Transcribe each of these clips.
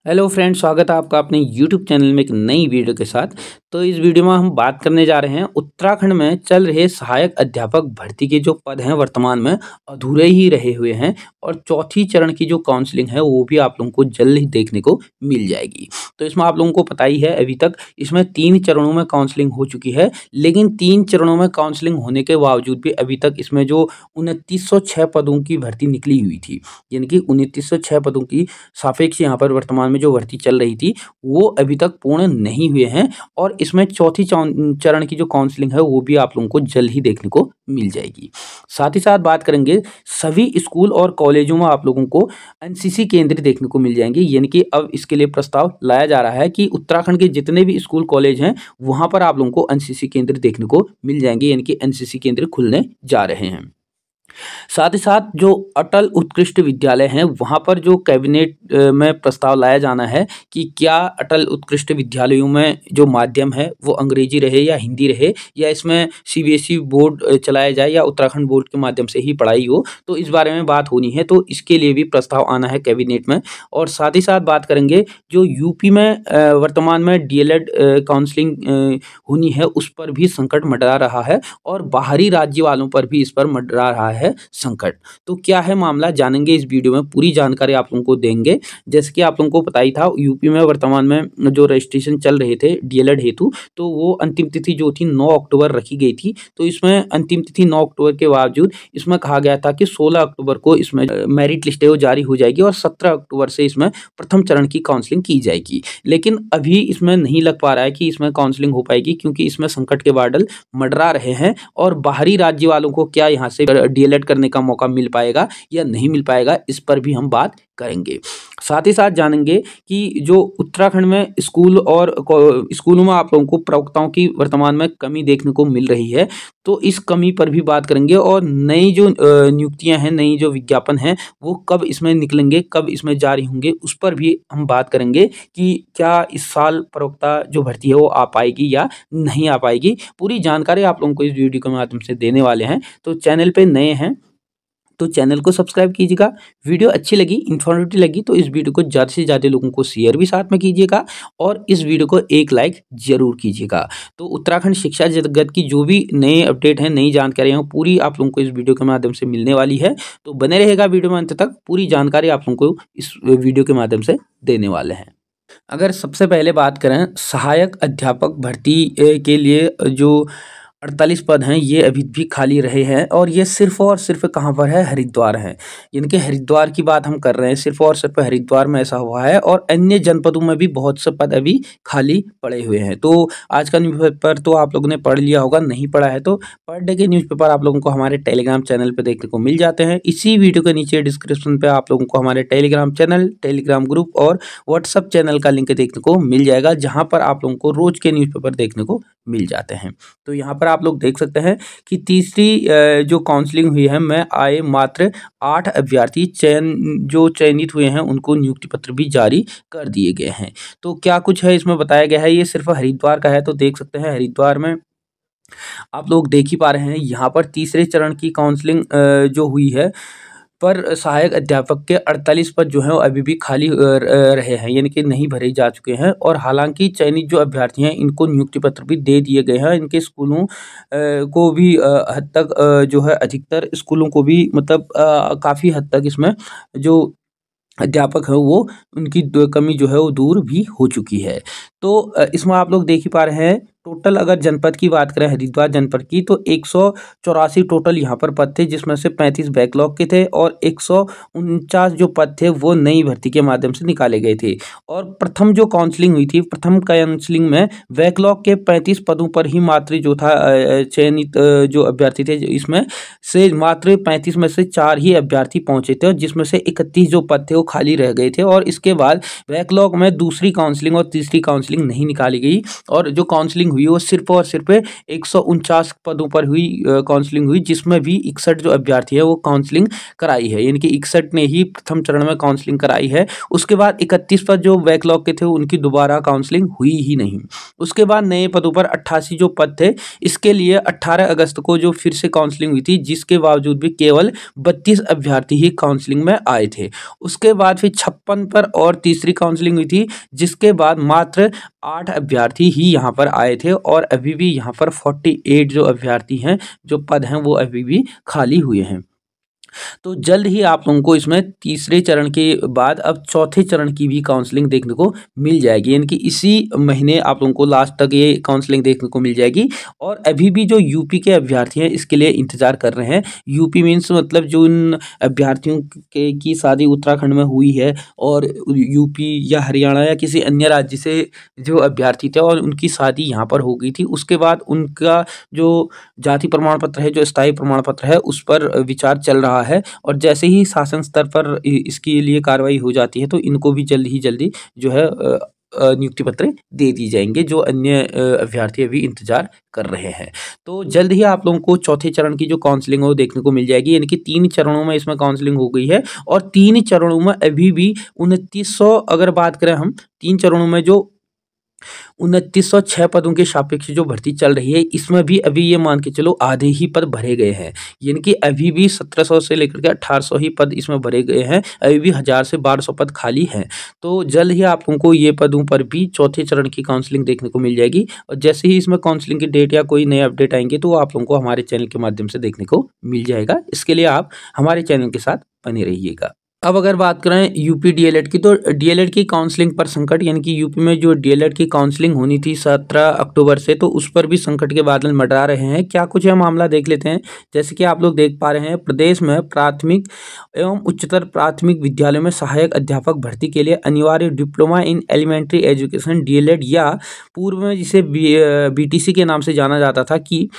Hello friends, स्वागत है आपका अपने यूट्यूब चैनल में एक नई वीडियो के साथ। तो इस वीडियो में हम बात करने जा रहे हैं उत्तराखंड में चल रहे सहायक अध्यापक भर्ती के जो पद हैं वर्तमान में अधूरे ही रहे हुए हैं और चौथी चरण की जो काउंसलिंग है वो भी आप लोगों को जल्द ही देखने को मिल जाएगी। तो इसमें आप लोगों को पता ही है अभी तक इसमें 3 चरणों में काउंसलिंग हो चुकी है, लेकिन 3 चरणों में काउंसलिंग होने के बावजूद भी अभी तक इसमें जो 2906 पदों की भर्ती निकली हुई थी, यानी कि 2906 पदों की सापेक्ष यहाँ पर वर्तमान में जो भर्ती चल रही थी वो अभी तक पूर्ण नहीं हुए हैं और इसमें चौथी चरण की जो काउंसलिंग है वो भी आप लोगों को जल्द ही देखने को मिल जाएगी। साथ ही साथ बात करेंगे सभी स्कूल और कॉलेजों में आप लोगों को एनसीसी केंद्र देखने को मिल जाएंगे, यानी कि अब इसके लिए प्रस्ताव लाया जा रहा है कि उत्तराखंड के जितने भी स्कूल कॉलेज हैं वहां पर आप लोगों को एनसीसी केंद्र देखने को मिल जाएंगे, यानी कि एनसीसी केंद्र खुलने जा रहे हैं। साथ ही साथ जो अटल उत्कृष्ट विद्यालय हैं वहाँ पर जो कैबिनेट में प्रस्ताव लाया जाना है कि क्या अटल उत्कृष्ट विद्यालयों में जो माध्यम है वो अंग्रेजी रहे या हिंदी रहे, या इसमें सीबीएसई बोर्ड चलाया जाए या उत्तराखंड बोर्ड के माध्यम से ही पढ़ाई हो। तो इस बारे में बात होनी है, तो इसके लिए भी प्रस्ताव आना है कैबिनेट में। और साथ ही साथ बात करेंगे जो यूपी में वर्तमान में डीएलएड काउंसलिंग होनी है उस पर भी संकट मंडरा रहा है और बाहरी राज्य वालों पर भी इस पर मंडरा रहा है संकट। तो क्या है मामला, जानेंगे इस वीडियो में, पूरी जानकारी आप लोगों को देंगे। जैसे कि आप लोगों को पता ही था यूपी में वर्तमान में जो रजिस्ट्रेशन चल रहे थे डीएलएड हेतु, तो वो अंतिम तिथि जो थी 9 अक्टूबर रखी गई थी। तो इसमें अंतिम तिथि 9 अक्टूबर के बावजूद इसमें कहा गया था कि 16 अक्टूबर को इसमें मेरिट लिस्ट है वो जारी हो जाएगी और 17 अक्टूबर से इसमें प्रथम चरण की काउंसलिंग की जाएगी। लेकिन अभी इसमें नहीं लग पा रहा है कि इसमें काउंसलिंग हो पाएगी, क्योंकि इसमें संकट के बादल मंडरा रहे हैं और बाहरी राज्य वालों को क्या यहाँ से डीएलएड करने का मौका मिल पाएगा या नहीं मिल पाएगा, इस पर भी हम बात करेंगे। साथ ही साथ जानेंगे कि जो उत्तराखंड में स्कूल और स्कूलों में आप लोगों को प्रवक्ताओं की वर्तमान में कमी देखने को मिल रही है, तो इस कमी पर भी बात करेंगे और नई जो नियुक्तियां हैं, नई जो विज्ञापन हैं वो कब इसमें निकलेंगे, कब इसमें जारी होंगे, उस पर भी हम बात करेंगे कि क्या इस साल प्रवक्ता जो भर्ती है वो आ पाएगी या नहीं आ पाएगी। पूरी जानकारी आप लोगों को इस वीडियो के माध्यम से देने वाले हैं। तो चैनल पे नए हैं तो चैनल को सब्सक्राइब कीजिएगा। वीडियो अच्छी लगी, इन्फॉर्मेटिव लगी तो इस वीडियो को ज़्यादा से ज़्यादा लोगों को शेयर भी साथ में कीजिएगा और इस वीडियो को एक लाइक जरूर कीजिएगा। तो उत्तराखंड शिक्षा जगत की जो भी नए अपडेट हैं, नई जानकारियाँ पूरी आप लोगों को इस वीडियो के माध्यम से मिलने वाली है। तो बने रहेगा वीडियो में अंत तक, पूरी जानकारी आप लोगों को इस वीडियो के माध्यम से देने वाले हैं। अगर सबसे पहले बात करें सहायक अध्यापक भर्ती के लिए जो 48 पद हैं ये अभी भी खाली रहे हैं और ये सिर्फ और सिर्फ कहाँ पर है, हरिद्वार है। यानी कि हरिद्वार की बात हम कर रहे हैं, सिर्फ और सिर्फ हरिद्वार में ऐसा हुआ है और अन्य जनपदों में भी बहुत से पद अभी खाली पड़े हुए हैं। तो आज का न्यूज़पेपर तो आप लोगों ने पढ़ लिया होगा, नहीं पढ़ा है तो पर डे के न्यूज़पेपर आप लोगों को हमारे टेलीग्राम चैनल पर देखने को मिल जाते हैं। इसी वीडियो के नीचे डिस्क्रिप्शन पर आप लोगों को हमारे टेलीग्राम चैनल, टेलीग्राम ग्रुप और व्हाट्सअप चैनल का लिंक देखने को मिल जाएगा, जहाँ पर आप लोगों को रोज के न्यूज़पेपर देखने को मिल जाते हैं। तो यहाँ पर आप लोग देख सकते हैं कि तीसरी जो काउंसलिंग हुई है में आए मात्र 8 अभ्यर्थी चयनित हुए हैं, उनको नियुक्ति पत्र भी जारी कर दिए गए हैं। तो क्या कुछ है इसमें बताया गया है, ये सिर्फ हरिद्वार का है। तो देख सकते हैं हरिद्वार में आप लोग देख ही पा रहे हैं, यहाँ पर तीसरे चरण की काउंसलिंग जो हुई है पर सहायक अध्यापक के 48 पद जो हैं वो अभी भी खाली रहे हैं, यानी कि नहीं भरे जा चुके हैं। और हालांकि चयनित जो अभ्यर्थी हैं इनको नियुक्ति पत्र भी दे दिए गए हैं। इनके स्कूलों को भी हद तक जो है अधिकतर स्कूलों को भी मतलब काफ़ी हद तक इसमें जो अध्यापक है वो उनकी कमी जो है वो दूर भी हो चुकी है। तो इसमें आप लोग देख ही पा रहे हैं टोटल अगर जनपद की बात करें हरिद्वार जनपद की, तो 184 टोटल यहाँ पर पद थे, जिसमें से 35 बैकलॉग के थे और 149 जो पद थे वो नई भर्ती के माध्यम से निकाले गए थे। और प्रथम जो काउंसलिंग हुई थी, प्रथम काउंसलिंग में बैकलॉग के 35 पदों पर ही मात्र जो था चयनित जो अभ्यर्थी थे, इसमें से मात्र 35 में से 4 ही अभ्यर्थी पहुंचे थे और जिसमें से 31 जो पद थे वो खाली रह गए थे। और इसके बाद बैकलॉग में दूसरी काउंसलिंग और तीसरी काउंसलिंग नहीं निकाली गई और जो काउंसलिंग हुई वो सिर्फ और सिर्फ 149 पदों पर हुई काउंसलिंग हुई, जिसमें भी 61 जो अभ्यर्थी है वो काउंसलिंग कराई है, यानी कि 61 ने ही प्रथम चरण में काउंसलिंग कराई है। उसके बाद 31 पद जो बैकलॉग के थे उनकी दोबारा काउंसलिंग हुई ही नहीं। उसके बाद नए पदों पर 88 जो पद थे, इसके लिए 18 अगस्त को जो फिर से काउंसलिंग हुई थी, जिसके बावजूद भी केवल 32 अभ्यर्थी ही काउंसलिंग में आए थे। उसके बाद फिर 56 पर और तीसरी काउंसलिंग हुई थी, जिसके बाद मात्र 8 अभ्यर्थी ही यहाँ पर आए थे और अभी भी यहाँ पर 48 जो अभ्यर्थी हैं, जो पद हैं वो अभी भी खाली हुए हैं। तो जल्द ही आप लोगों को इसमें तीसरे चरण के बाद अब चौथे चरण की भी काउंसलिंग देखने को मिल जाएगी, यानी कि इसी महीने आप लोगों को लास्ट तक ये काउंसलिंग देखने को मिल जाएगी। और अभी भी जो यूपी के अभ्यर्थी हैं इसके लिए इंतजार कर रहे हैं। यूपी मीन्स मतलब जो इन अभ्यर्थियों के की शादी उत्तराखंड में हुई है और यूपी या हरियाणा या किसी अन्य राज्य से जो अभ्यर्थी थे और उनकी शादी यहाँ पर हो गई थी, उसके बाद उनका जो जाति प्रमाण पत्र है, जो स्थायी प्रमाण पत्र है, उस पर विचार चल रहा है। और जैसे ही शासन स्तर पर इसके लिए कार्रवाई हो जाती है तो इनको भी जल्दी जो है नियुक्ति पत्र दे दी जाएंगे, जो अन्य अभ्यर्थी अभी इंतजार कर रहे हैं। तो जल्द ही आप लोगों को चौथे चरण की जो काउंसलिंग है वो देखने को मिल जाएगी, यानी कि 3 चरणों में इसमें काउंसलिंग हो गई है और 3 चरणों में अभी भी 2900 अगर बात करें हम, 3 चरणों में जो 2906 पदों के सापेक्ष जो भर्ती चल रही है, इसमें भी अभी ये मान के चलो आधे ही पद भरे गए हैं, यानी कि अभी भी 1700 से लेकर के 1800 ही पद इसमें भरे गए हैं, अभी भी 1000 से 1200 पद खाली हैं। तो जल्द ही आप लोगों को ये पदों पर भी चौथे चरण की काउंसलिंग देखने को मिल जाएगी और जैसे ही इसमें काउंसलिंग की डेट या कोई नए अपडेट आएंगे तो आप लोगों को हमारे चैनल के माध्यम से देखने को मिल जाएगा। इसके लिए आप हमारे चैनल के साथ बने रहिएगा। अब अगर बात करें यूपी डीएलएड की, तो डीएलएड की काउंसलिंग पर संकट, यानी कि यूपी में जो डीएलएड की काउंसलिंग होनी थी 17 अक्टूबर से, तो उस पर भी संकट के बादल मंडरा रहे हैं। क्या कुछ है मामला देख लेते हैं। जैसे कि आप लोग देख पा रहे हैं, प्रदेश में प्राथमिक एवं उच्चतर प्राथमिक विद्यालयों में सहायक अध्यापक भर्ती के लिए अनिवार्य diploma in elementary education DElEd या पूर्व में जिसे बीटीसी के नाम से जाना जाता था कि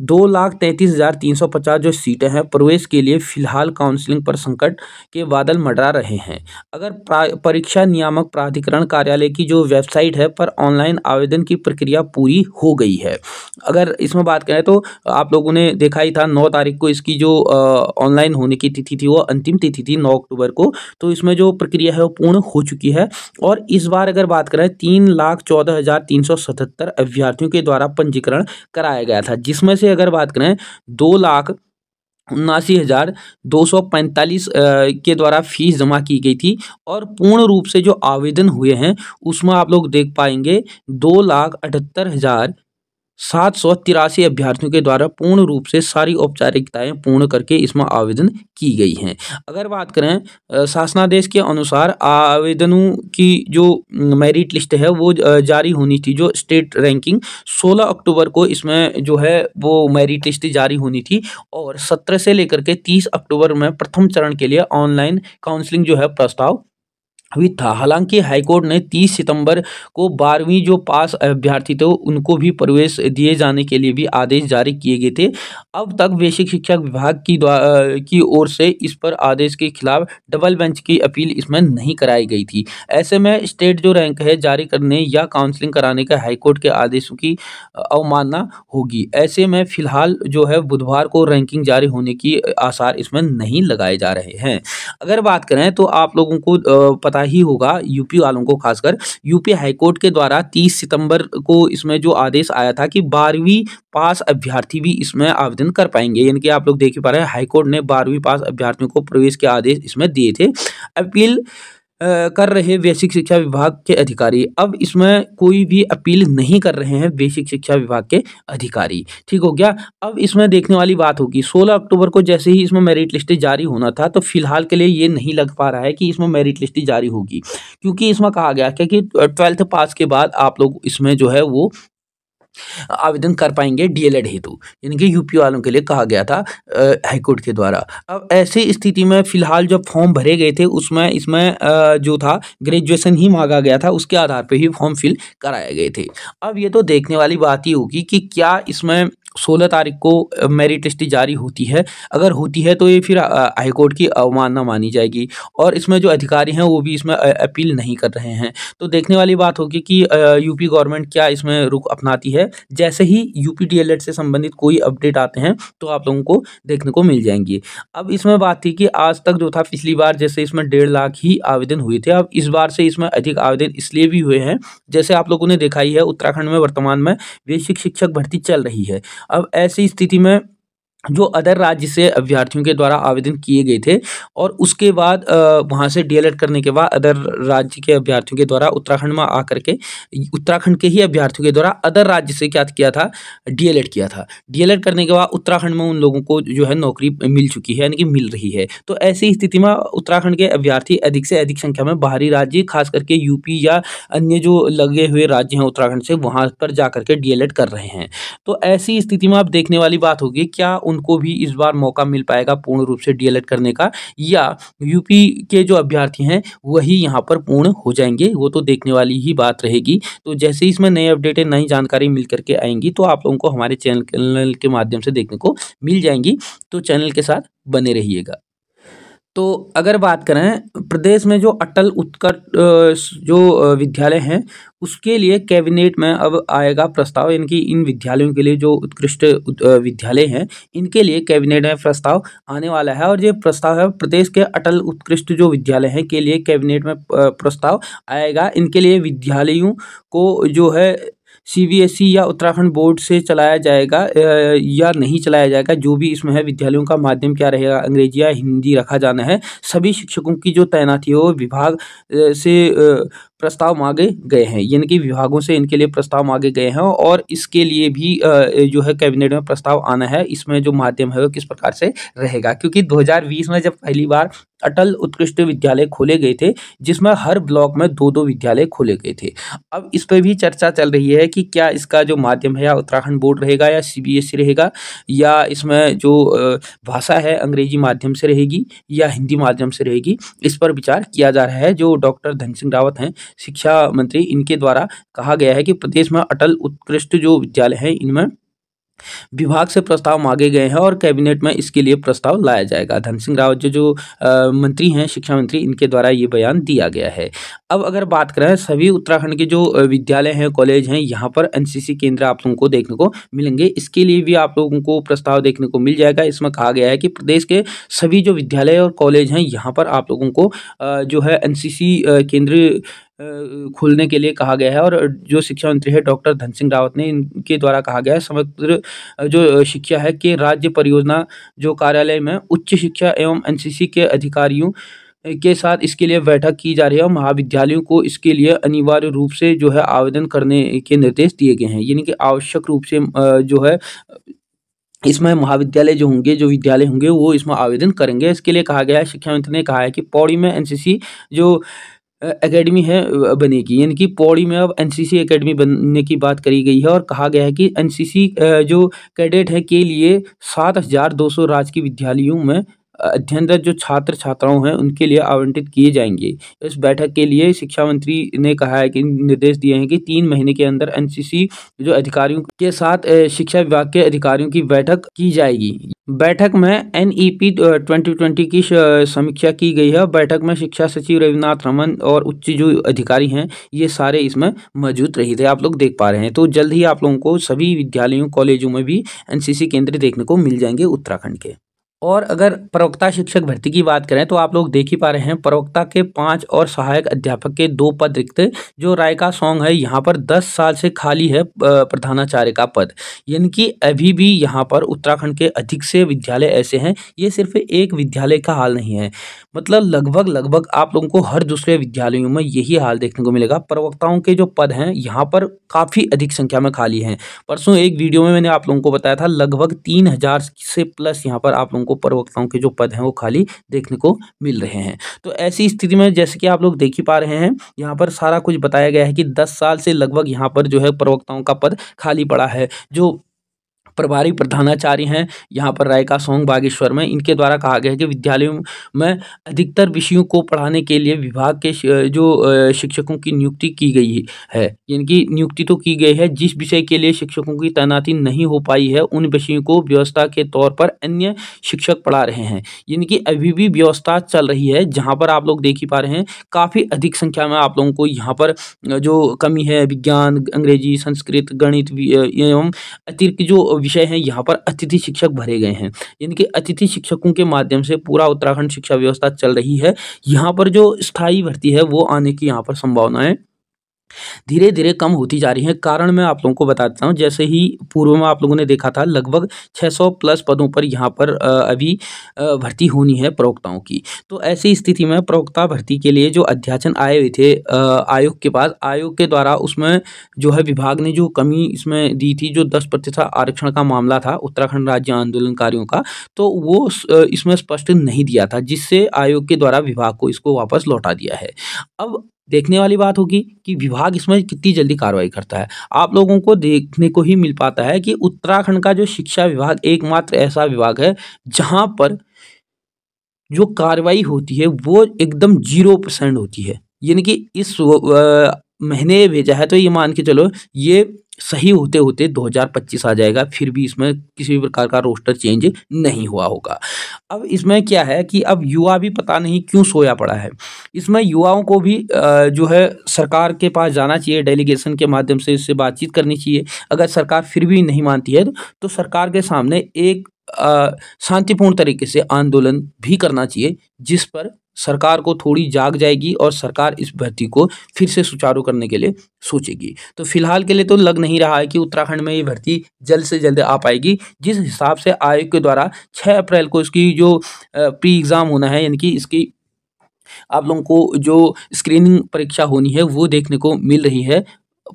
2,33,350 जो सीटें हैं प्रवेश के लिए फिलहाल काउंसलिंग पर संकट के बादल मंडरा रहे हैं। अगर परीक्षा नियामक प्राधिकरण कार्यालय की जो वेबसाइट है पर ऑनलाइन आवेदन की प्रक्रिया पूरी हो गई है। अगर इसमें बात करें तो आप लोगों ने देखा ही था 9 तारीख को इसकी जो ऑनलाइन होने की तिथि थी वो अंतिम तिथि थी 9 अक्टूबर को, तो इसमें जो प्रक्रिया है वो पूर्ण हो चुकी है। और इस बार अगर बात करें 3,14,377 अभ्यर्थियों के द्वारा पंजीकरण कराया गया था, जिसमें से अगर बात करें 2,79,245 के द्वारा फीस जमा की गई थी और पूर्ण रूप से जो आवेदन हुए हैं उसमें आप लोग देख पाएंगे 2,78,783 अभ्यर्थियों के द्वारा पूर्ण रूप से सारी औपचारिकताएं पूर्ण करके इसमें आवेदन की गई हैं। अगर बात करें शासनादेश के अनुसार आवेदनों की जो मेरिट लिस्ट है वो जारी होनी थी, जो स्टेट रैंकिंग 16 अक्टूबर को इसमें जो है वो मेरिट लिस्ट जारी होनी थी और 17 से लेकर के 30 अक्टूबर में प्रथम चरण के लिए ऑनलाइन काउंसलिंग जो है प्रस्ताव भी था। हालांकि हाईकोर्ट ने 30 सितंबर को 12वीं जो पास अभ्यर्थी थे उनको भी प्रवेश दिए जाने के लिए भी आदेश जारी किए गए थे। अब तक बेसिक शिक्षा विभाग की ओर से इस पर आदेश के खिलाफ डबल बेंच की अपील इसमें नहीं कराई गई थी। ऐसे में स्टेट जो रैंक है जारी करने या काउंसलिंग कराने के हाईकोर्ट के आदेशों की अवमानना होगी। ऐसे में फिलहाल जो है बुधवार को रैंकिंग जारी होने की आसार इसमें नहीं लगाए जा रहे हैं। अगर बात करें तो आप लोगों को पता ही होगा, यूपी वालों को खासकर, यूपी हाईकोर्ट के द्वारा 30 सितंबर को इसमें जो आदेश आया था कि 12वीं पास अभ्यर्थी भी इसमें आवेदन कर पाएंगे, यानी कि आप लोग देख ही पा रहे हैं हाईकोर्ट ने 12वीं पास अभ्यर्थियों को प्रवेश के आदेश इसमें दिए थे। अपील कर रहे बेसिक शिक्षा विभाग के अधिकारी, अब इसमें कोई भी अपील नहीं कर रहे हैं बेसिक शिक्षा विभाग के अधिकारी। ठीक हो गया। अब इसमें देखने वाली बात होगी 16 अक्टूबर को जैसे ही इसमें मेरिट लिस्ट जारी होना था, तो फिलहाल के लिए ये नहीं लग पा रहा है कि इसमें मेरिट लिस्ट जारी होगी, क्योंकि इसमें कहा गया कि 12th पास के बाद आप लोग इसमें जो है वो आवेदन कर पाएंगे डीएलएड हेतु, यानी कि यूपी वालों के लिए कहा गया था हाईकोर्ट के द्वारा। अब ऐसी स्थिति में फिलहाल जब फॉर्म भरे गए थे उसमें इसमें जो था ग्रेजुएशन ही मांगा गया था, उसके आधार पे ही फॉर्म फिल कराए गए थे। अब ये तो देखने वाली बात ही होगी कि क्या इसमें 16 तारीख को मेरिट लिस्ट जारी होती है। अगर होती है तो ये फिर हाईकोर्ट की अवमानना मानी जाएगी और इसमें जो अधिकारी हैं वो भी इसमें अपील नहीं कर रहे हैं। तो देखने वाली बात होगी कि यूपी गवर्नमेंट क्या इसमें रुख अपनाती है है। जैसे ही यूपी डीएलएड से संबंधित कोई अपडेट आते हैं तो आप लोगों को देखने को मिल जाएंगी। अब इसमें बात थी कि आज तक जो था, पिछली बार जैसे इसमें 1.5 लाख ही आवेदन हुए थे, अब इस बार से इसमें अधिक आवेदन इसलिए भी हुए हैं, जैसे आप लोगों ने देखा ही है उत्तराखंड में वर्तमान में बेसिक शिक्षक भर्ती चल रही है। अब ऐसी स्थिति में जो अदर राज्य से अभ्यर्थियों के द्वारा आवेदन किए गए थे और उसके बाद वहाँ से डीएलएड करने के बाद अदर राज्य के अभ्यर्थियों के द्वारा उत्तराखंड में आकर के उत्तराखंड के ही अभ्यर्थियों के द्वारा अदर राज्य से क्या किया था, डीएलएड किया था। डीएलएड करने के बाद उत्तराखंड में उन लोगों को जो है नौकरी मिल चुकी है, यानी कि मिल रही है। तो ऐसी स्थिति में उत्तराखंड के अभ्यर्थी अधिक से अधिक संख्या में बाहरी राज्य, खास करके यूपी या अन्य जो लगे हुए राज्य हैं उत्तराखंड से, वहाँ पर जा करके डीएलएड कर रहे हैं। तो ऐसी स्थिति में आप देखने वाली बात होगी, क्या उनको भी इस बार मौका मिल पाएगा पूर्ण रूप से डीएलएड करने का, या यूपी के जो अभ्यर्थी हैं वही यहाँ पर पूर्ण हो जाएंगे, वो तो देखने वाली ही बात रहेगी। तो जैसे ही इसमें नए अपडेट, नई जानकारी मिल करके आएंगी तो आप लोगों को हमारे चैनल के माध्यम से देखने को मिल जाएंगी। तो चैनल के साथ बने रहिएगा। तो अगर बात करें प्रदेश में जो अटल उत्कर्ष जो विद्यालय हैं उसके लिए कैबिनेट में अब आएगा प्रस्ताव, यानी कि इन विद्यालयों के लिए जो उत्कृष्ट विद्यालय हैं इनके लिए कैबिनेट में प्रस्ताव आने वाला है। और ये प्रस्ताव है प्रदेश के अटल उत्कृष्ट जो विद्यालय हैं के लिए कैबिनेट में प्रस्ताव आएगा। इनके लिए विद्यालयों को जो है सीबीएसई या उत्तराखंड बोर्ड से चलाया जाएगा या नहीं चलाया जाएगा, जो भी इसमें है। विद्यालयों का माध्यम क्या रहेगा, अंग्रेजी या हिंदी रखा जाना है। सभी शिक्षकों की जो तैनाती हो विभाग से प्रस्ताव मांगे गए हैं, यानी कि विभागों से इनके लिए प्रस्ताव मांगे गए हैं और इसके लिए भी जो है कैबिनेट में प्रस्ताव आना है। इसमें जो माध्यम है वो किस प्रकार से रहेगा, क्योंकि 2020 में जब पहली बार अटल उत्कृष्ट विद्यालय खोले गए थे जिसमें हर ब्लॉक में 2-2 विद्यालय खोले गए थे। अब इस पर भी चर्चा चल रही है कि क्या इसका जो माध्यम है या उत्तराखंड बोर्ड रहेगा या सीबीएसई रहेगा, या इसमें जो भाषा है अंग्रेजी माध्यम से रहेगी या हिंदी माध्यम से रहेगी, इस पर विचार किया जा रहा है। जो डॉक्टर धन सिंह रावत हैं शिक्षा मंत्री, इनके द्वारा कहा गया है कि प्रदेश में अटल उत्कृष्ट जो विद्यालय हैं इनमें विभाग से प्रस्ताव मांगे गए हैं और कैबिनेट में इसके लिए प्रस्ताव लाया जाएगा। धन सिंह रावत जो मंत्री हैं, शिक्षा मंत्री, इनके द्वारा ये बयान दिया गया है। अब अगर बात करें सभी उत्तराखंड के जो विद्यालय हैं, कॉलेज हैं, यहाँ पर एनसीसी केंद्र आप लोगों को देखने को मिलेंगे। इसके लिए भी आप लोगों को प्रस्ताव देखने को मिल जाएगा। इसमें कहा गया है कि प्रदेश के सभी जो विद्यालय और कॉलेज हैं यहाँ पर आप लोगों को जो है एनसीसी केंद्र खोलने के लिए कहा गया है। और जो शिक्षा मंत्री है डॉक्टर धन सिंह रावत ने, इनके द्वारा कहा गया है समग्र जो शिक्षा है कि राज्य परियोजना जो कार्यालय में उच्च शिक्षा एवं एनसीसी के अधिकारियों के साथ इसके लिए बैठक की जा रही है और महाविद्यालयों को इसके लिए अनिवार्य रूप से जो है आवेदन करने के निर्देश दिए गए हैं। यानी कि आवश्यक रूप से जो है इसमें महाविद्यालय जो होंगे, जो विद्यालय होंगे, वो इसमें आवेदन करेंगे। इसके लिए कहा गया है, शिक्षा मंत्री ने कहा है कि पौड़ी में एनसीसी जो एकेडमी है बनेगी, यानी कि पौड़ी में अब एनसीसी एकेडमी बनने की बात करी गई है। और कहा गया है कि एनसीसी जो कैडेट है के लिए 7,200 राजकीय विद्यालयों में अध्ययनरत जो छात्र छात्राओं हैं उनके लिए आवंटित किए जाएंगे। इस बैठक के लिए शिक्षा मंत्री ने कहा है कि निर्देश दिए हैं कि 3 महीने के अंदर एनसीसी जो अधिकारियों के साथ शिक्षा विभाग के अधिकारियों की बैठक की जाएगी। बैठक में एनईपी 2020 की समीक्षा की गई है। बैठक में शिक्षा सचिव रविनाथ रमन और उच्च जो अधिकारी हैं ये सारे इसमें मौजूद रहे थे, आप लोग देख पा रहे हैं। तो जल्द ही आप लोगों को सभी विद्यालयों, कॉलेजों में भी एनसीसी केंद्र देखने को मिल जाएंगे उत्तराखंड के। और अगर प्रवक्ता शिक्षक भर्ती की बात करें तो आप लोग देख ही पा रहे हैं, प्रवक्ता के 5 और सहायक अध्यापक के 2 पद रिक्त। जो रायका सॉन्ग है यहाँ पर 10 साल से खाली है प्रधानाचार्य का पद, यानी कि अभी भी यहाँ पर उत्तराखंड के अधिक से विद्यालय ऐसे हैं, ये सिर्फ एक विद्यालय का हाल नहीं है, मतलब लगभग आप लोगों को हर दूसरे विद्यालयों में यही हाल देखने को मिलेगा। प्रवक्ताओं के जो पद हैं यहाँ पर काफ़ी अधिक संख्या में खाली हैं। परसों एक वीडियो में मैंने आप लोगों को बताया था लगभग 3,000 से प्लस यहाँ पर आप लोगों को प्रवक्ताओं के जो पद हैं वो खाली देखने को मिल रहे हैं। तो ऐसी स्थिति में जैसे कि आप लोग देख ही पा रहे हैं, यहाँ पर सारा कुछ बताया गया है कि 10 साल से लगभग यहाँ पर जो है प्रवक्ताओं का पद खाली पड़ा है। जो प्रभारी प्रधानाचार्य हैं यहाँ पर रायका सोंग बागेश्वर में, इनके द्वारा कहा गया है कि विद्यालयों में अधिकतर विषयों को पढ़ाने के लिए विभाग के शिक्षकों की नियुक्ति की गई है। इनकी नियुक्ति तो की गई है, जिस विषय के लिए शिक्षकों की तैनाती नहीं हो पाई है उन विषयों को व्यवस्था के तौर पर अन्य शिक्षक पढ़ा रहे हैं। इनकी अभी भी व्यवस्था चल रही है, जहाँ पर आप लोग देख ही पा रहे हैं काफ़ी अधिक संख्या में आप लोगों को यहाँ पर जो कमी है विज्ञान, अंग्रेजी, संस्कृत, गणित एवं अतिरिक्त जो विषय हैं यहाँ पर अतिथि शिक्षक भरे गए हैं। इनके अतिथि शिक्षकों के माध्यम से पूरा उत्तराखंड शिक्षा व्यवस्था चल रही है। यहाँ पर जो स्थायी भर्ती है वो आने की यहाँ पर संभावनाएं धीरे धीरे कम होती जा रही है। कारण मैं आप लोगों को बताता हूँ, जैसे ही पूर्व में आप लोगों ने देखा था लगभग 600 प्लस पदों पर यहाँ पर अभी भर्ती होनी है प्रवक्ताओं की। तो ऐसी स्थिति में प्रवक्ता भर्ती के लिए जो अध्याचन आए हुए थे आयोग के पास, आयोग के द्वारा उसमें जो है विभाग ने जो कमी इसमें दी थी, जो 10% आरक्षण का मामला था उत्तराखंड राज्य आंदोलनकारियों का, तो वो इसमें स्पष्ट नहीं दिया था, जिससे आयोग के द्वारा विभाग को इसको वापस लौटा दिया है। अब देखने वाली बात होगी कि विभाग इसमें कितनी जल्दी कार्रवाई करता है। आप लोगों को देखने को ही मिल पाता है कि उत्तराखंड का जो शिक्षा विभाग एकमात्र ऐसा विभाग है जहां पर जो कार्रवाई होती है वो एकदम 0% होती है। यानी कि इस महीने भेजा है तो ये मान के चलो ये सही होते होते 2025 आ जाएगा, फिर भी इसमें किसी भी प्रकार का रोस्टर चेंज नहीं हुआ होगा। अब इसमें क्या है कि अब युवा भी पता नहीं क्यों सोया पड़ा है। इसमें युवाओं को भी जो है सरकार के पास जाना चाहिए, डेलीगेशन के माध्यम से इससे बातचीत करनी चाहिए। अगर सरकार फिर भी नहीं मानती है तो सरकार के सामने एक शांतिपूर्ण तरीके से आंदोलन भी करना चाहिए, जिस पर सरकार को थोड़ी जाग जाएगी और सरकार इस भर्ती को फिर से सुचारू करने के लिए सोचेगी। तो फिलहाल के लिए तो लग नहीं रहा है कि उत्तराखंड में ये भर्ती जल्द से जल्द आ पाएगी। जिस हिसाब से आयोग के द्वारा 6 अप्रैल को इसकी जो प्री एग्ज़ाम होना है, यानी कि इसकी आप लोगों को जो स्क्रीनिंग परीक्षा होनी है वो देखने को मिल रही है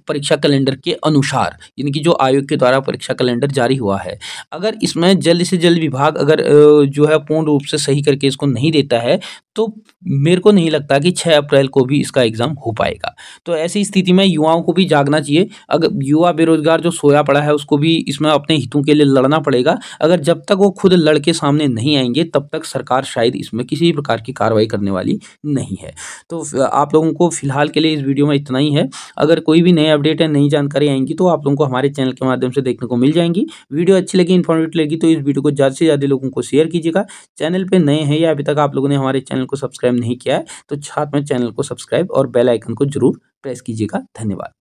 परीक्षा कैलेंडर के अनुसार, यानी कि जो आयोग के द्वारा परीक्षा कैलेंडर जारी हुआ है। अगर इसमें जल्द से जल्द विभाग अगर जो है पूर्ण रूप से सही करके इसको नहीं देता है तो मेरे को नहीं लगता कि 6 अप्रैल को भी इसका एग्ज़ाम हो पाएगा। तो ऐसी स्थिति में युवाओं को भी जागना चाहिए। अगर युवा बेरोजगार जो सोया पड़ा है उसको भी इसमें अपने हितों के लिए लड़ना पड़ेगा। अगर जब तक वो खुद लड़के सामने नहीं आएंगे तब तक सरकार शायद इसमें किसी भी प्रकार की कार्रवाई करने वाली नहीं है। तो आप लोगों को फिलहाल के लिए इस वीडियो में इतना ही है। अगर कोई भी नए अपडेट है, नई जानकारी आएंगी तो आप लोगों को हमारे चैनल के माध्यम से देखने को मिल जाएंगी। वीडियो अच्छी लगी, इन्फॉर्मेटिव लगी तो इस वीडियो को ज़्यादा से ज़्यादा लोगों को शेयर कीजिएगा। चैनल पे नए हैं या अभी तक आप लोगों ने हमारे चैनल को सब्सक्राइब नहीं किया है तो साथ में चैनल को सब्सक्राइब और बेल आइकन को जरूर प्रेस कीजिएगा। धन्यवाद।